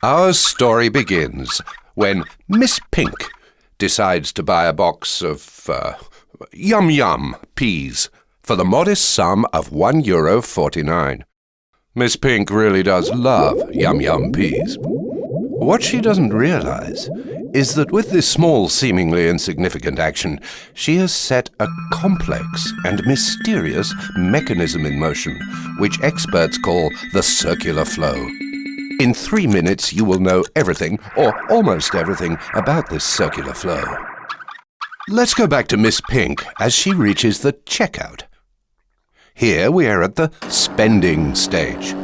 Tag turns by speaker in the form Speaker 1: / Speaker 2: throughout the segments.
Speaker 1: Our story begins when Miss Pink decides to buy a box of yum-yum peas for the modest sum of €1.49. Miss Pink really does love yum-yum peas. What she doesn't realize is that with this small, seemingly insignificant action, she has set a complex and mysterious mechanism in motion, which experts call the circular flow. In 3 minutes, you will know everything, or almost everything, about this circular flow. Let's go back to Miss Pink as she reaches the checkout. Here we are at the spending stage.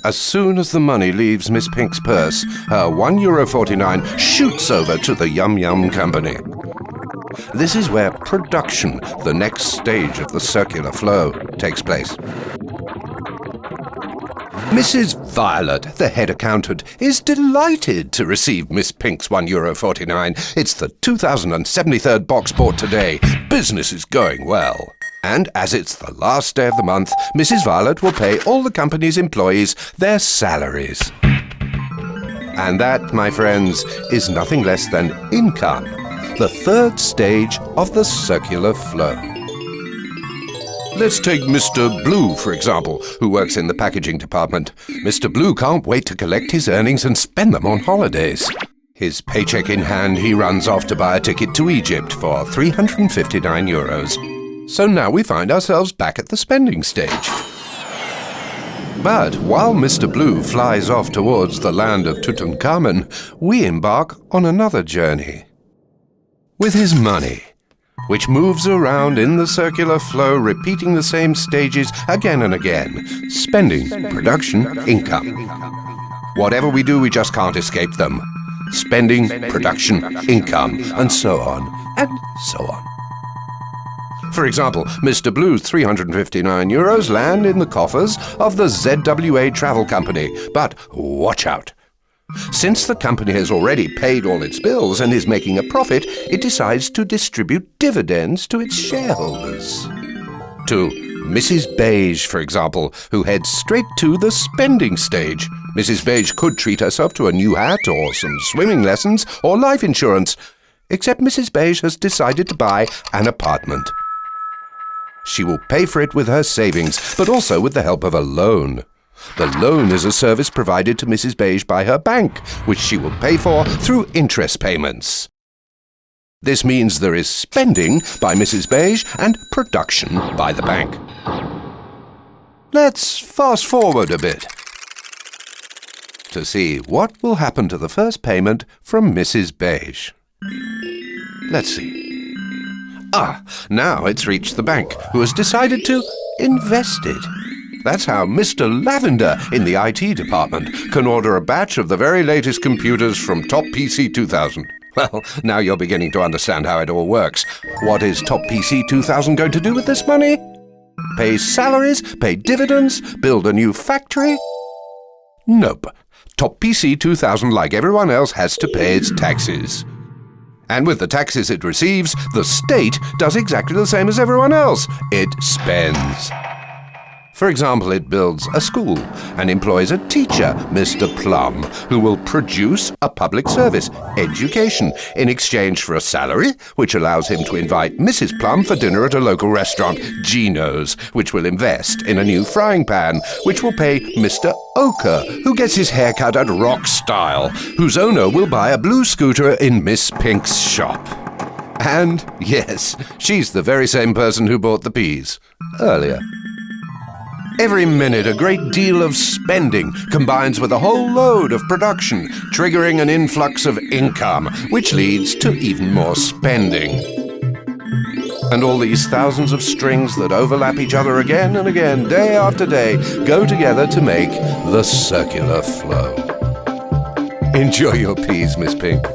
Speaker 1: As soon as the money leaves Miss Pink's purse, her €1.49 shoots over to the Yum Yum Company. This is where production, the next stage of the circular flow, takes place. Mrs. Violet, the head accountant, is delighted to receive Miss Pink's €1.49. It's the 2073rd box bought today. Business is going well. And as it's the last day of the month, Mrs. Violet will pay all the company's employees their salaries. And that, my friends, is nothing less than income, the third stage of the circular flow. Let's take Mr. Blue, for example, who works in the packaging department. Mr. Blue can't wait to collect his earnings and spend them on holidays. His paycheck in hand, he runs off to buy a ticket to Egypt for €359. So now we find ourselves back at the spending stage. But while Mr. Blue flies off towards the land of Tutankhamun, we embark on another journey. With his money, which moves around in the circular flow, repeating the same stages again and again. Spending, production, income. Whatever we do, we just can't escape them. Spending, production, income, and so on, and so on. For example, Mr. Blue's €359 land in the coffers of the ZWA Travel Company. But watch out! Since the company has already paid all its bills and is making a profit, it decides to distribute dividends to its shareholders. To Mrs. Beige, for example, who heads straight to the spending stage. Mrs. Beige could treat herself to a new hat or some swimming lessons or life insurance, except Mrs. Beige has decided to buy an apartment. She will pay for it with her savings, but also with the help of a loan. The loan is a service provided to Mrs. Beige by her bank, which she will pay for through interest payments. This means there is spending by Mrs. Beige and production by the bank. Let's fast forward a bit to see what will happen to the first payment from Mrs. Beige. Let's see. Now it's reached the bank, who has decided to invest it. That's how Mr. Lavender in the IT department can order a batch of the very latest computers from Top PC 2000. Well, now you're beginning to understand how it all works. What is Top PC 2000 going to do with this money? Pay salaries? Pay dividends? Build a new factory? Nope. Top PC 2000, like everyone else, has to pay its taxes. And with the taxes it receives, the state does exactly the same as everyone else. It spends. For example, it builds a school and employs a teacher, Mr. Plum, who will produce a public service, education, in exchange for a salary, which allows him to invite Mrs. Plum for dinner at a local restaurant, Gino's, which will invest in a new frying pan, which will pay Mr. Ochre, who gets his hair cut at rock style, whose owner will buy a blue scooter in Miss Pink's shop. And, yes, she's the very same person who bought the peas earlier. Every minute, a great deal of spending combines with a whole load of production, triggering an influx of income, which leads to even more spending. And all these thousands of strings that overlap each other again and again, day after day, go together to make the circular flow. Enjoy your peas, Miss Pink.